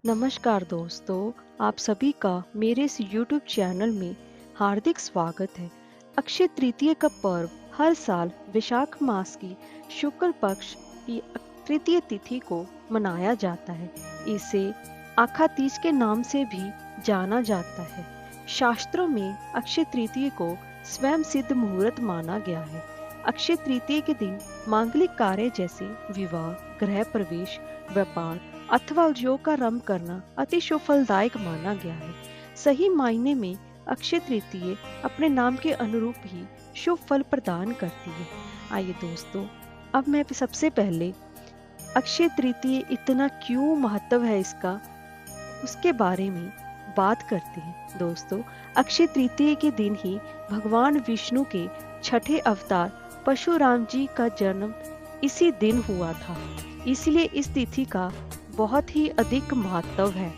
नमस्कार दोस्तों, आप सभी का मेरे इस YouTube चैनल में हार्दिक स्वागत है। अक्षय तृतीया का पर्व हर साल वैशाख मास की शुक्ल पक्ष की तृतीय तिथि को मनाया जाता है। इसे आखा तीज के नाम से भी जाना जाता है। शास्त्रों में अक्षय तृतीया को स्वयं सिद्ध मुहूर्त माना गया है। अक्षय तृतीया के दिन मांगलिक कार्य जैसे विवाह, गृह प्रवेश, व्यापार अथवा उद्योग का आरंभ करना अति शुभ फलदायक माना गया है। सही मायने में अक्षय तृतीया अपने नाम के अनुरूप ही शुभ फल प्रदान करती है। आइए दोस्तों, अब मैं सबसे पहले अक्षय तृतीया इतना क्यों महत्व है इसका, उसके बारे में बात करते हैं। दोस्तों, अक्षय तृतीया के दिन ही भगवान विष्णु के छठे अवतार परशुराम जी का जन्म इसी दिन हुआ था। इसलिए इस तिथि का बहुत ही अधिक महत्व है।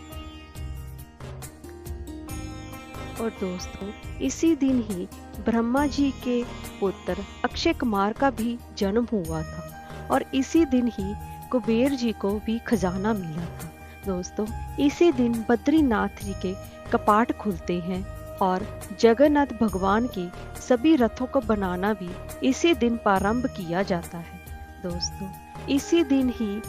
और दोस्तों, इसी दिन ही ब्रह्मा जी के पुत्र अक्षय कुमार का भी जन्म हुआ था और इसी दिन ही कुबेर जी को भी खजाना मिला था। दोस्तों, इसी दिन बद्रीनाथ जी के कपाट खुलते हैं और जगन्नाथ भगवान के सभी रथों को बनाना भी इसी दिन प्रारंभ किया जाता है। दोस्तों, इसी दिन ही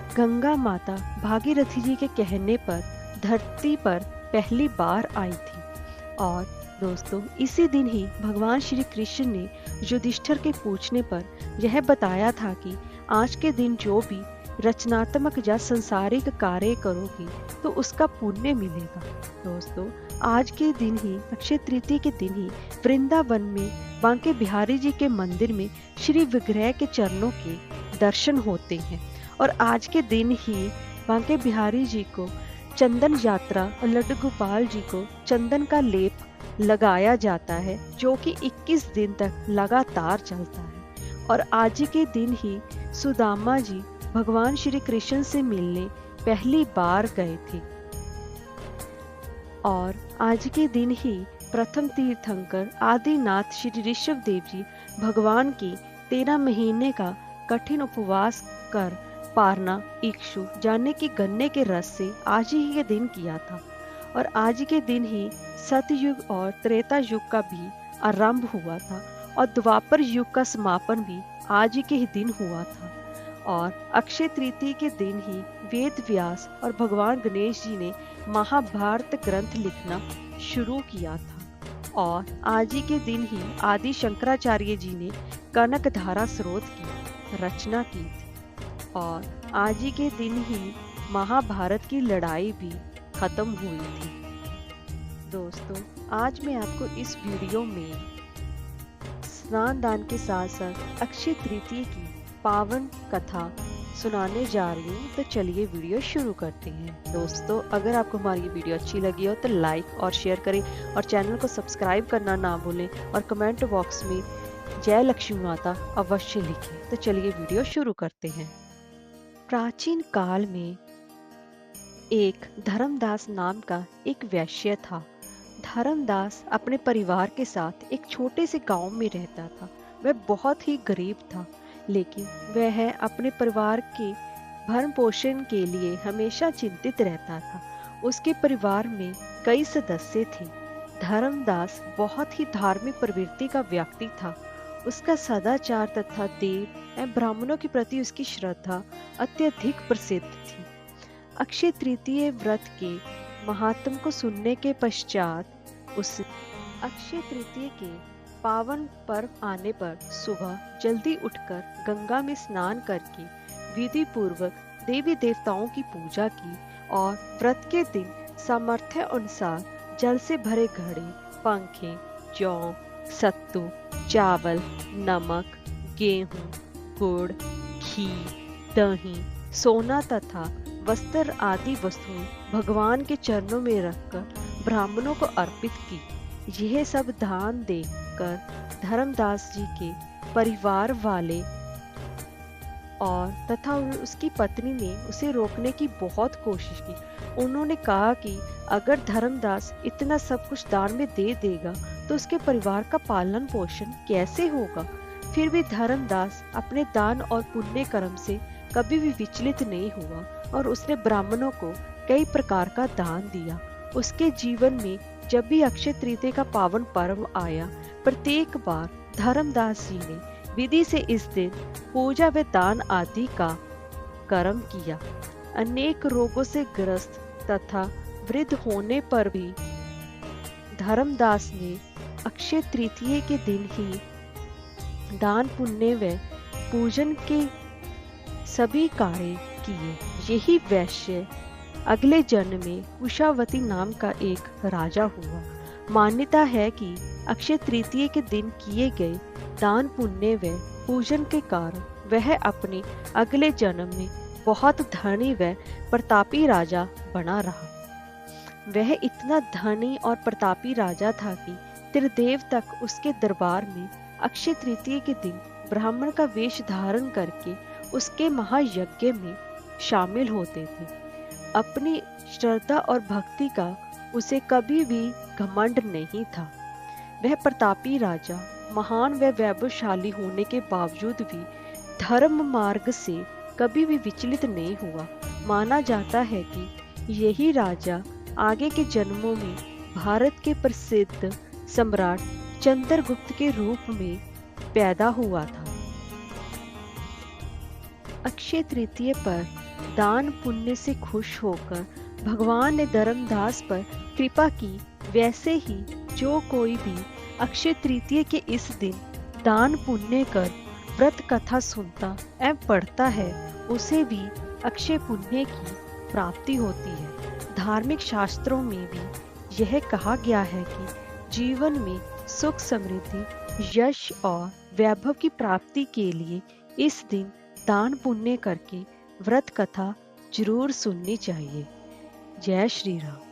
गंगा माता भागीरथी जी के कहने पर धरती पर पहली बार आई थी। और दोस्तों, इसी दिन ही भगवान श्री कृष्ण ने युधिष्ठिर के पूछने पर यह बताया था कि आज के दिन जो भी रचनात्मक या संसारिक कार्य करोगी तो उसका पुण्य मिलेगा। दोस्तों, आज के दिन ही अक्षय तृतीया के दिन ही वृंदावन में बांके बिहारी जी के मंदिर में श्री विग्रह के चरणों के दर्शन होते हैं और आज के दिन ही बांके बिहारी जी को चंदन यात्रा और लड्डू गोपाल जी को चंदन का लेप लगाया जाता है, जो कि 21 दिन तक लगातार चलता है। और आज के दिन ही सुदामा जी भगवान श्री कृष्ण से मिलने पहली बार गए थे। और आज के दिन ही प्रथम तीर्थंकर आदिनाथ श्री ऋषभ देव जी भगवान की 13 महीने का कठिन उपवास कर पारना इक्षु जाने की गन्ने के रस से आज ही के दिन किया था। और आज के दिन ही सतयुग और त्रेता युग का भी आरंभ हुआ था और द्वापर युग का समापन भी आज ही के ही दिन हुआ था। और अक्षय तृतीया के दिन ही वेद व्यास और भगवान गणेश जी ने महाभारत ग्रंथ लिखना शुरू किया था। और आज ही के दिन ही आदि शंकराचार्य जी ने कनक धारा स्रोत की रचना की थी। और आज ही के दिन ही महाभारत की लड़ाई भी खत्म हुई थी। दोस्तों, आज मैं आपको इस वीडियो में स्नान दान के साथ साथ अक्षय तृतीया की पावन कथा सुनाने जा रही हूँ। तो चलिए वीडियो शुरू करते हैं। दोस्तों, अगर आपको हमारी ये वीडियो अच्छी लगी हो तो लाइक और शेयर करें और चैनल को सब्सक्राइब करना ना भूलें और कमेंट बॉक्स में जय लक्ष्मी माता अवश्य लिखें। तो चलिए वीडियो शुरू करते हैं। प्राचीन काल में एक धर्मदास नाम का एक वैश्य था। धर्मदास अपने परिवार के साथ एक छोटे से गांव में रहता था। वह बहुत ही गरीब था, लेकिन वह अपने परिवार के भरण पोषण के लिए हमेशा चिंतित रहता था। उसके परिवार में कई सदस्य थे। धर्मदास बहुत ही धार्मिक प्रवृत्ति का व्यक्ति था। उसका सदाचार तथा देव एवं ब्राह्मणों के प्रति उसकी श्रद्धा अत्यधिक प्रसिद्ध थी। अक्षय तृतीया व्रत के महात्म को सुनने के पश्चात उस अक्षय तृतीया के पावन पर्व आने पर सुबह जल्दी उठकर गंगा में स्नान करके विधि पूर्वक देवी देवताओं की पूजा की और व्रत के दिन सामर्थ्य अनुसार जल से भरे घड़े, पंखे, जौ, सत्तू, चावल, नमक, गेहूं, गुड़, घी, दही, सोना तथा वस्त्र आदि वस्तुएं भगवान के चरणों में रखकर ब्राह्मणों को अर्पित की। यह सब दान देकर धर्मदास जी के परिवार वाले और तथा उसकी पत्नी ने उसे रोकने की बहुत कोशिश की। उन्होंने कहा कि अगर धर्मदास इतना सब कुछ दान में दे देगा तो उसके परिवार का पालन पोषण कैसे होगा। फिर भी धर्मदास अपने दान और पुण्य कर्म से कभी भी विचलित नहीं हुआ और उसने ब्राह्मणों को कई प्रकार का दान दिया। उसके जीवन में जब भी अक्षय तृतीया का पावन पर्व आया, प्रत्येक बार धर्मदास जी ने विधि से इस दिन पूजा व दान आदि का कर्म किया। अनेक रोगों से ग्रस्त तथा वृद्ध होने पर भी धर्मदास ने अक्षय तृतीया के दिन ही दान पुण्य व पूजन के सभी कार्य किए। यही वैश्य अगले जन्म में कुशावती नाम का एक राजा हुआ। मान्यता है कि अक्षय तृतीया के दिन किए गए दान पुण्य व पूजन के कारण वह अपने अगले जन्म में बहुत धनी व प्रतापी राजा बना रहा। वह इतना धनी और प्रतापी राजा था कि त्रिदेव तक उसके दरबार में अक्षय तृतीया के दिन ब्राह्मण का वेश धारण करके उसके महायज्ञ में शामिल होते थे। अपनी श्रद्धा और भक्ति का उसे कभी भी घमंड नहीं था। वह प्रतापी राजा महान व वैभवशाली होने के बावजूद भी धर्म मार्ग से कभी भी विचलित नहीं हुआ। माना जाता है कि यही राजा आगे के जन्मों में भारत के प्रसिद्ध सम्राट चंद्रगुप्त के रूप में पैदा हुआ था। अक्षय तृतीया पर दान पुण्य से खुश होकर भगवान ने धर्मदास पर कृपा की। वैसे ही जो कोई भी अक्षय तृतीया के इस दिन दान पुण्य कर व्रत कथा सुनता एवं पढ़ता है, उसे भी अक्षय पुण्य की प्राप्ति होती है। धार्मिक शास्त्रों में भी यह कहा गया है कि जीवन में सुख समृद्धि, यश और वैभव की प्राप्ति के लिए इस दिन दान पुण्य करके व्रत कथा जरूर सुननी चाहिए। जय श्री राम।